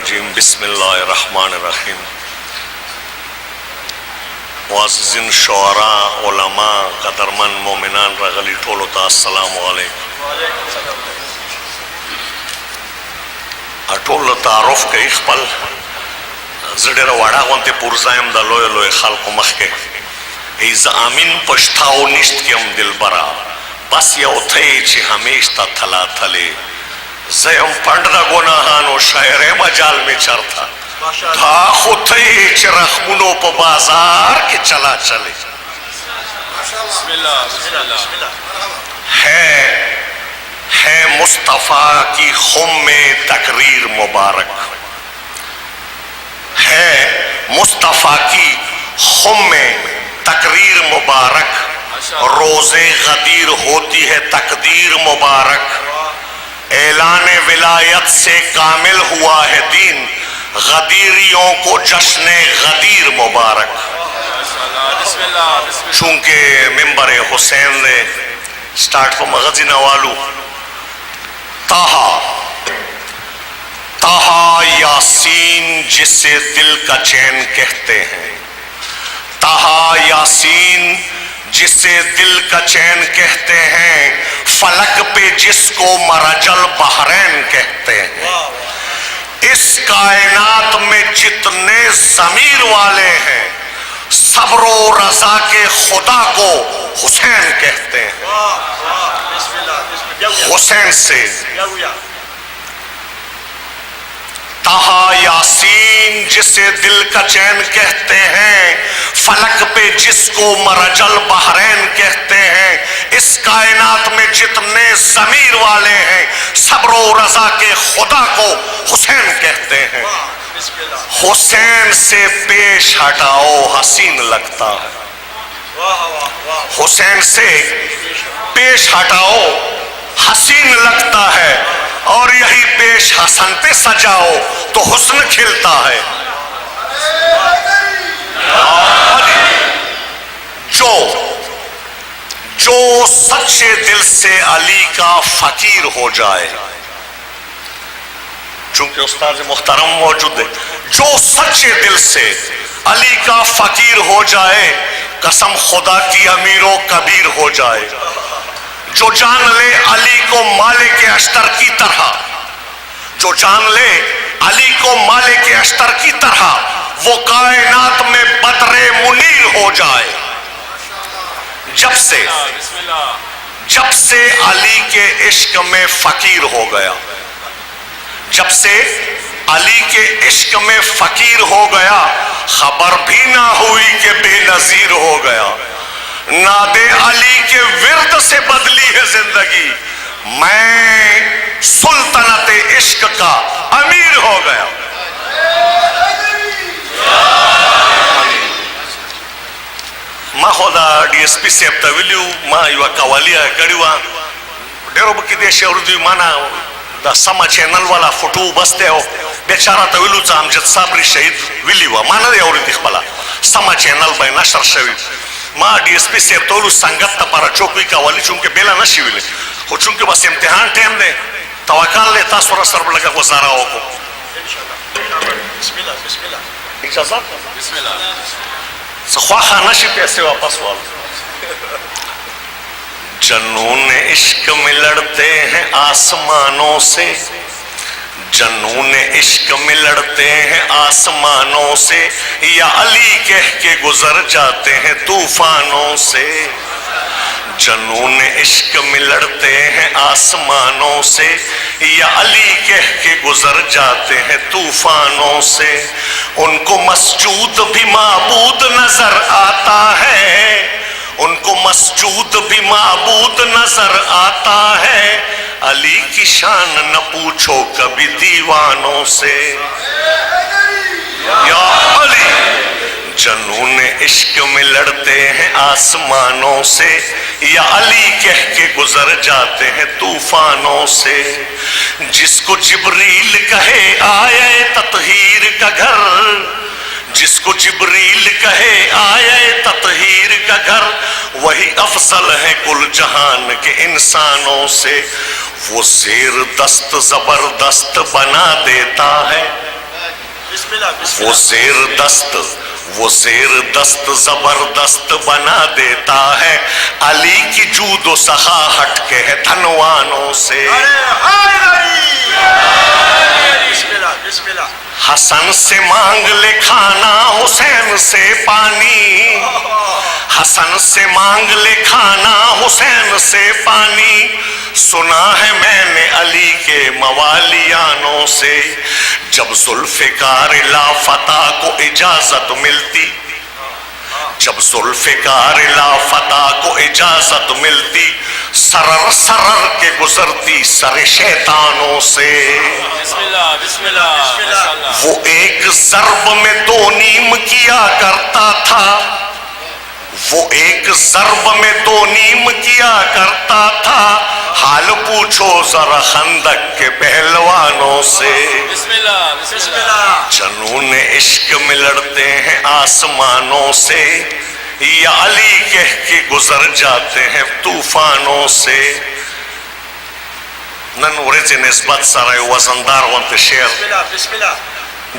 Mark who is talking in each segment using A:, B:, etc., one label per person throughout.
A: الرجیم بسم اللہ الرحمن الرحیم. معززین شعراء، علماء، قدرمن مومنان رغلی ټولو ته السلام علیکم. ټول تعارف کوي خپل زه ډېره وړه غوندې پورزه یم د لویو لویو خلکو مخکې. ای زه امین پښتاو نیشت کیم دلبره، بس یو تی چې همیش تا تلا تلې. زه یم پنډ د ګناهانو شاعر مجال می چرته، تا خو تی چې رخمونو په بازار کې چلا چلے. ہے مصطفیٰ کی خم میں تقریر مبارک، ہے مصطفیٰ کی خم میں تقریر مبارک. روز غدیر ہوتی ہے تقدیر مبارک. اعلان ولایت سے کامل ہوا ہے دین، غدیریوں کو جشن غدیر مبارک. چونکہ ممبر حسین نے سٹارٹ کو مغزی نوالو. تاہا یاسین جسے دل کا چین کہتے ہیں، تاہا یاسین جسے دل کا چین کہتے ہیں، فلک پہ جس کو مرج البحرین کہتے ہیں. اس کائنات میں جتنے ضمیر والے ہیں، صبر و رضا کے خدا کو حسین کہتے ہیں. حسین سے تاہا یاسین جسے دل کا چین کہتے ہیں، فلک پہ جس کو مرج البحرین کہتے ہیں. اس کائنات میں جتنے ضمیر والے ہیں، صبر و رضا کے خدا کو حسین کہتے ہیں. حسین سے پیش ہٹاؤ حسین لگتا ہے، حسین سے پیش ہٹاؤ حسین لگتا ہے، اور یہی پیش حسن پہ سجاؤ تو حسن کھلتا ہے. جو سچے دل سے علی کا فقیر ہو جائے، چونکہ استاد محترم موجود ہے، جو سچے دل سے علی کا فقیر ہو جائے، قسم خدا کی امیر و کبیر ہو جائے. جو جان لے علی کو مالک اشتر کی طرح، جو جان لے علی کو مالک اشتر کی طرح، وہ کائنات میں بدر منیر ہو جائے. جب سے علی کے عشق میں فقیر ہو گیا، جب سے علی کے عشق میں فقیر ہو گیا، خبر بھی نہ ہوئی کہ بے نظیر ہو گیا. ناد علی کے ورد سے بدلی ہے زندگی، میں سلطنت عشق کا امیر ہو گیا. ما خدا ڈی ایس پی صاحب ته ویلو، ما یو قوالیه کړې وه، ډېرو به کې دې شی اورېدي، ما نه دا سمه چینل والا فوټو بس دی، او بیچاره ته ویلو چې امجد صابري شهید ویلي وه، ما نه دی اورېدي خپله سمه چینل به یې نشر شوي. ما ڈی ایس پی صاحب ته ویلو سنګت دپاره چوکوي قوالي چونکې بېله نه شي ویلی، خو چونکې بس امتحان ټایم دی، توکل دی، تاسو را سره به لږه ګزاره وکړو. اجازت خواہاں نشی پیسے واپس والو. جنون عشق میں لڑتے ہیں آسمانوں سے، جنون عشق میں لڑتے ہیں آسمانوں سے، یا علی کہہ کے گزر جاتے ہیں طوفانوں سے. جنون عشق میں لڑتے ہیں آسمانوں سے، یا علی کہہ کے گزر جاتے ہیں طوفانوں سے. ان کو مسجود بھی معبود نظر آتا ہے، ان کو مسجود بھی معبود نظر آتا ہے. علی کی شان نہ پوچھو کبھی دیوانوں سے. یا علی جنون عشق میں لڑتے ہیں آسمانوں سے، یا علی کہہ کے گزر جاتے ہیں طوفانوں سے. جس کو جبریل کہے آئے تطہیر کا گھر، جس کو جبریل کہے آئے تطہیر کا گھر، وہی افضل ہے کل جہان کے انسانوں سے. وہ زیر دست زبردست بنا دیتا ہے، وہ زیر دست زبردست بنا دیتا ہے، علی کی جود و سخا ہٹ کے ہے دھنوانوں سے۔ حسن سے مانگ لے کھانا حسین سے پانی، حسن سے مانگ لے کھانا حسین سے پانی، سنا ہے میں نے علی کے موالیانوں سے۔ جب ذوالفقار لافتہ کو اجازت ملتی، جب ذوالفقار لافتہ کو اجازت ملتی، سرر سرر کے گزرتی سر شیطانوں سے۔ وہ ایک ضرب میں دو نیم کیا کرتا تھا، وہ ایک ضرب میں دو نیم کیا کرتا تھا، حال پوچھو ذرا خندق کے پہلوانوں سے۔ جنون عشق میں لڑتے ہیں آسمانوں سے، یا علی کہہ کے گزر جاتے ہیں طوفانوں سے۔ نن ورز نسبت سرائے وزندار وانت شعر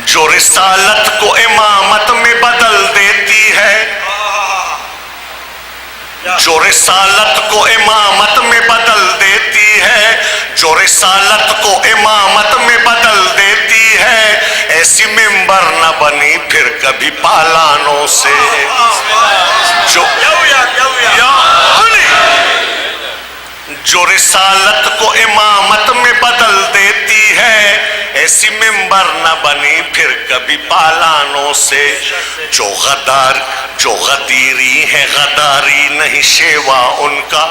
A: جو رسالت کو امامت میں بدل دیتی ہے، جو رسالت کو امامت میں بدل دیتی ہے، جو رسالت کو امامت میں بدل دیتی ہے، ایسی ممبر نہ بنی پھر کبھی پالانوں سے۔ جو رسالت کو امامت میں بدل دیتی ہے، ایسی ممبر نہ بنی پھر کبھی پالانوں سے۔ جو غدیری ہے غداری نہیں شیوا ان کا،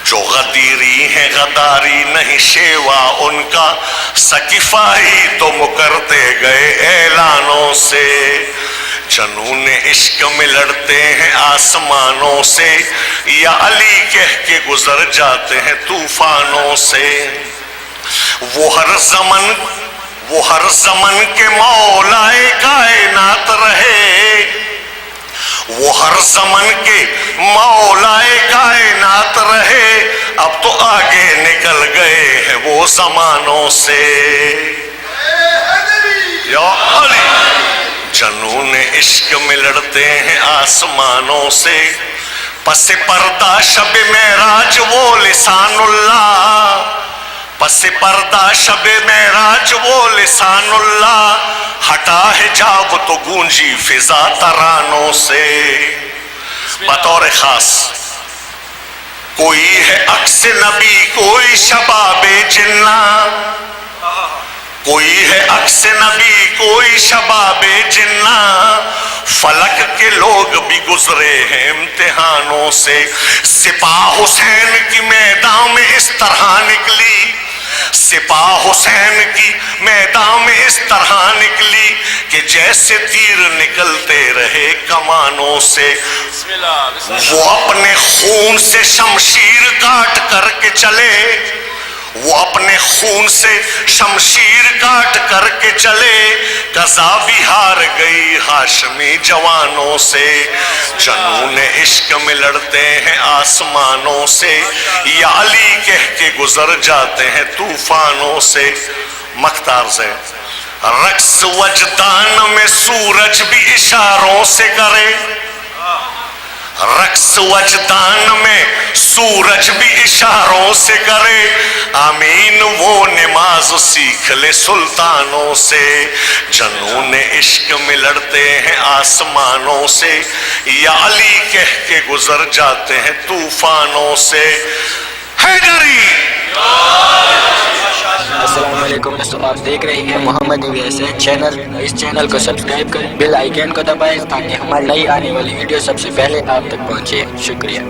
A: جو غدیری ہے غداری نہیں شیوا ان کا، سکیفائی تو مکرتے گئے اعلانوں سے۔ جنون عشق میں لڑتے ہیں آسمانوں سے، یا علی کہہ کے گزر جاتے ہیں طوفانوں سے۔ وہ ہر زمن کے مولائے کائنات رہے، وہ ہر زمن کے مولائے کائنات رہے، اب تو آگے نکل گئے ہیں وہ زمانوں سے۔ یا علی جنون عشق میں لڑتے ہیں آسمانوں سے، پس پردہ شب معراج وہ لسان اللہ، پس پردہ شب معراج وہ لسان اللہ، ہٹا حجاب تو گونجی فضا ترانوں سے۔ بطور خاص کوئی ہے عکس نبی کوئی شباب جنہ، کوئی ہے عکس نبی کوئی شباب جنہ، فلک کے لوگ بھی گزرے ہیں امتحانوں سے۔ سپاہ حسین کی میدان میں اس طرح نکلی، سپاہ حسین کی میدان میں اس طرح نکلی کہ جیسے تیر نکلتے رہے کمانوں سے۔ وہ اپنے خون سے شمشیر کاٹ کر کے چلے، وہ اپنے خون سے شمشیر کاٹ کر کے چلے، قضا بھی ہار گئی ہاشمی جوانوں سے۔ جنون عشق میں لڑتے ہیں آسمانوں سے، یا علی کہہ کے گزر جاتے ہیں طوفانوں سے۔ مختار سے رقص وجدان میں سورج بھی اشاروں سے کرے، رقص وجدان میں سورج بھی اشاروں سے کرے، آمین وہ نماز سیکھ لے سلطانوں سے۔ جنون عشق میں لڑتے ہیں آسمانوں سے، یا علی کہہ کے گزر جاتے ہیں طوفانوں سے۔ حیدری
B: السلام علیکم دوستو، آپ دیکھ رہے ہیں محمد ویسے چینل۔ اس چینل کو سبسکرائب کریں، بیل آئیکن کو دبائیں تاکہ ہماری نئی آنے والی ویڈیو سب سے پہلے آپ تک پہنچے۔ شکریہ۔